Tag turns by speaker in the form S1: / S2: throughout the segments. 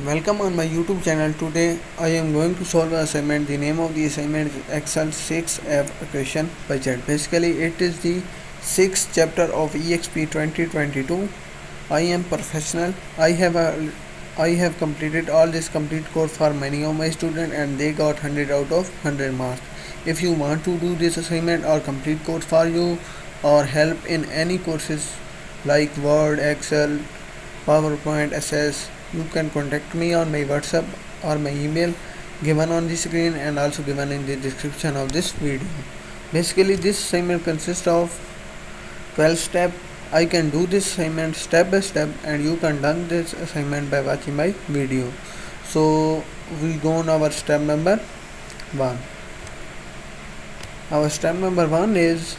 S1: Welcome on my YouTube channel. Today I am going to solve an assignment. The name of the assignment is Excel 6F equation budget. Basically it is the 6th chapter of EXP 2022. I am professional. I have completed all this complete course for many of my students and they got 100 out of 100 marks. If you want to do this assignment or complete course for you or help in any courses like Word, Excel, PowerPoint, SS, you can contact me on my WhatsApp or my email given on the screen and also given in the description of this video. Basically this assignment consists of 12 steps. I can do this assignment step by step and you can learn this assignment by watching my video. So we go on our step number 1. Our step number 1 is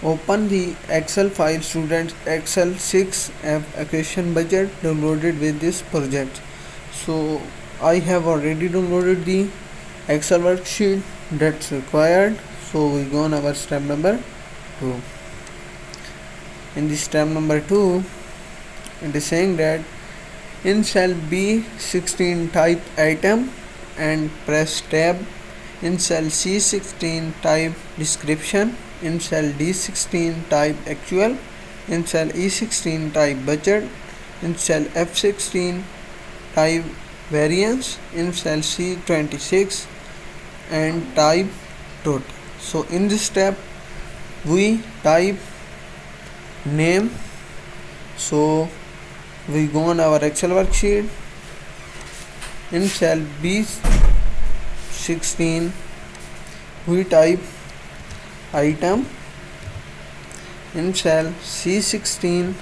S1: open the Excel file students Excel 6F equation budget downloaded with this project. So I have already downloaded the Excel worksheet that's required. So we go on our step number 2. In the step number 2 it is saying that in cell B16 type item and press tab. In cell C16 type description. In cell D16 type actual. In cell E16 type budget. In cell F16 type variance. In cell C26 and type total. So in this step we type name. So we go on our Excel worksheet. In cell B16 we type item. In cell C16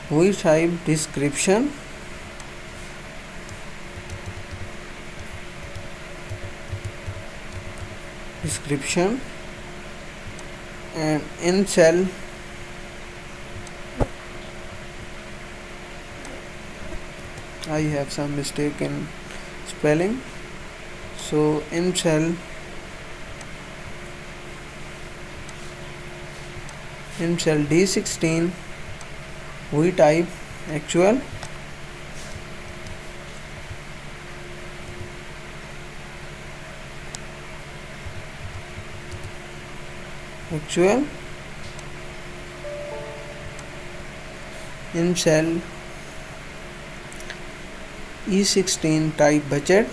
S1: we type description. And in cell I have some mistake in spelling. So in cell D16 we type actual. In cell E16 type budget.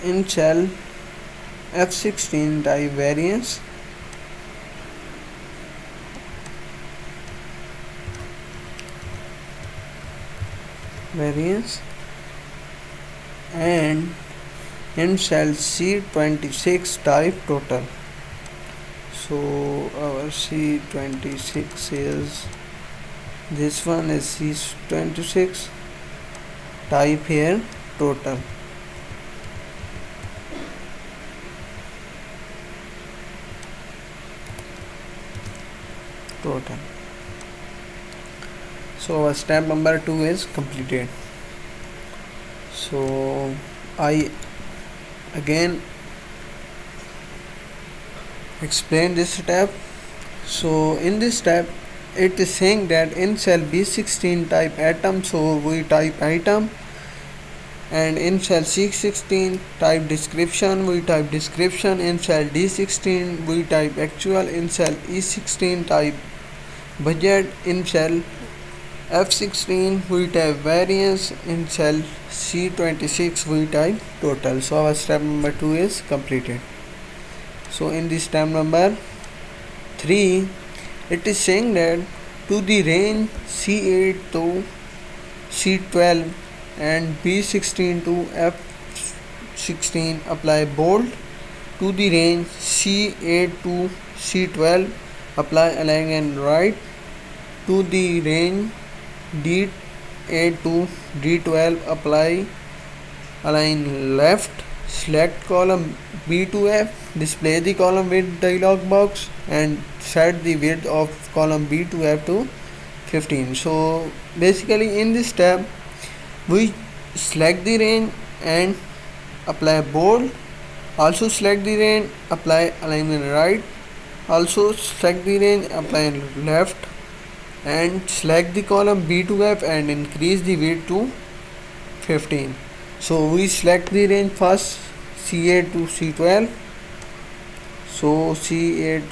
S1: In cell F16 type variance. And in cell C26 type total. So our C26 is this one is C26 type here total. So our step number 2 is completed. So I again explain this step. So in this step it is saying that in cell B16 type atom, so we type item. And in cell C16 type description, we type description. In cell D16 we type actual. In cell E16 type budget. In cell F16 we type variance. In cell C26 we type total. So our step number 2 is completed. So in this step number 3 it is saying that to the range C8 to C12 and B16 to F16 apply bold. To the range C8 to C12 apply align and right. To the range D8 to D12 apply align left. Select column B to F, display the column width dialog box and set the width of column B to F to 15. So basically in this step we select the range and apply bold. Also select the range, apply alignment right. Also select the range, apply left, and select the column B to F and increase the width to 15. So we select the range first, C8 to C12. So C8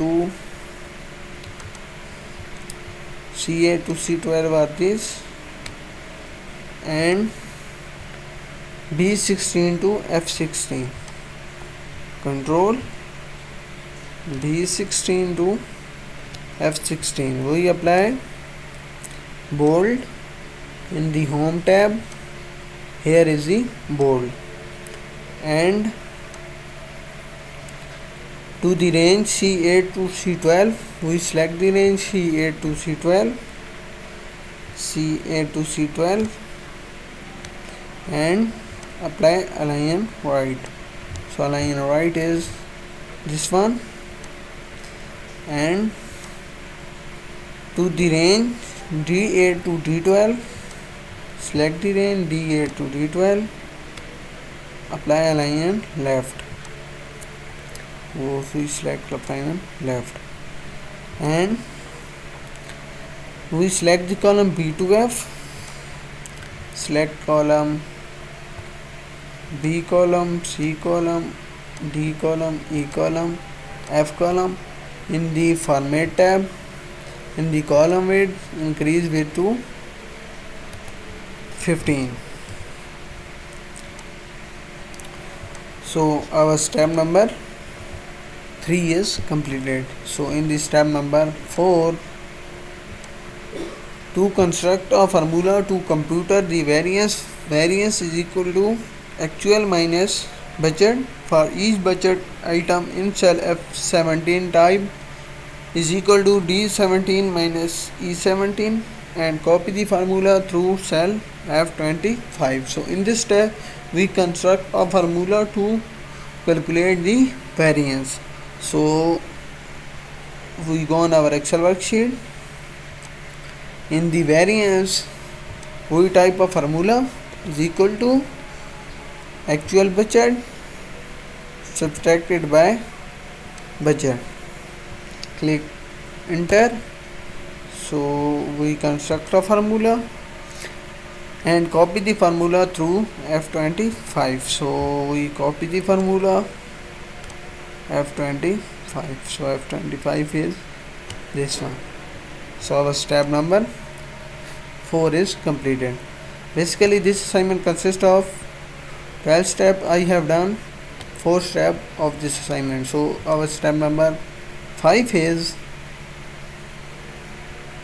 S1: to C12 are this, and B16 to F16. Control B16 to F16. We apply bold in the home tab. Here is the bold, and to the range C8 to C12, we select the range C8 to C12, C8 to C12, and apply align right. So align right is this one, and to the range D8 to D12, select the range D8 to D12, apply align left. We select align left, and we select the column B to F. Select column B column, C column, D column, E column, F column. In the format tab, in the column width, increase width to 15. So our step number 3 is completed. So in the step number 4, to construct a formula to compute the variance is equal to actual minus budget for each budget item in cell F17 type is equal to D17 minus E17, and copy the formula through cell F25. So in this step we construct a formula to calculate the variance. So we go on our Excel worksheet. In the variance, we type a formula is equal to actual budget subtracted by budget. Click enter. So we construct a formula and copy the formula through F25. So we copy the formula F25. So F25 is this one. So our step number 4 is completed. Basically this assignment consists of 12 steps. I have done 4 steps of this assignment. So our step number 5 is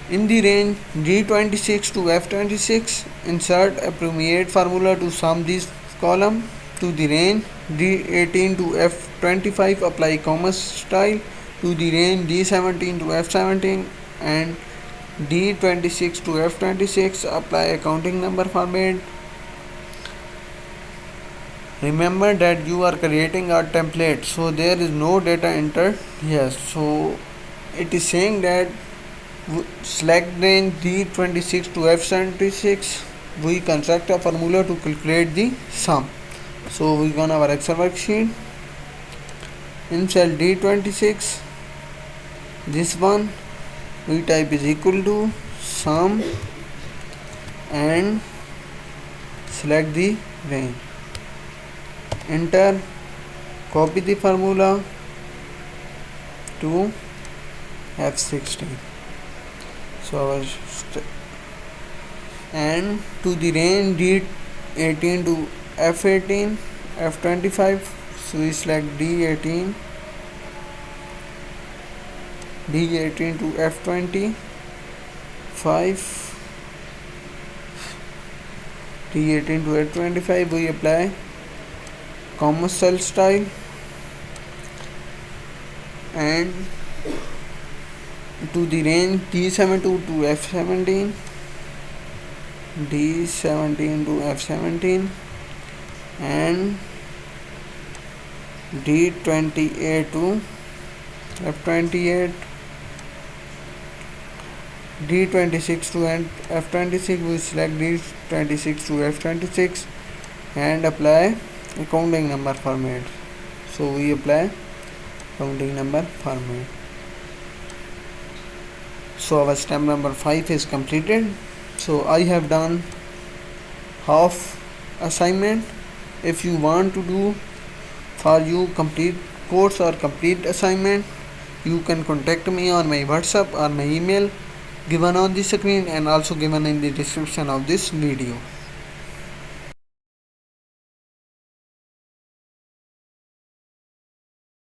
S1: in the range D26 to F26, insert appropriate formula to sum this column. To the range D18 to F25, apply comma style. To the range D17 to F17 and D26 to F26, apply accounting number format. Remember that you are creating a template, so there is no data entered here. So it is saying that select range D26 to F76, we construct a formula to calculate the sum. So we go on our Excel worksheet. In cell D26, this one we type is equal to sum and select the range. Enter, copy the formula to F16. So our and to the range D18 to F18, F25. So we select D18 to F25, D18 to F25. We apply commercial style and to the range D17 to F17, D17 to F17 and D28 to F28, D26 to F26. We select D26 to F26 and apply accounting number format. So we apply accounting number format. So our step number 5 is completed. So I have done half assignment. If you want to do for you complete course or complete assignment, you can contact me on my WhatsApp or my email given on the screen and also given in the description of this video.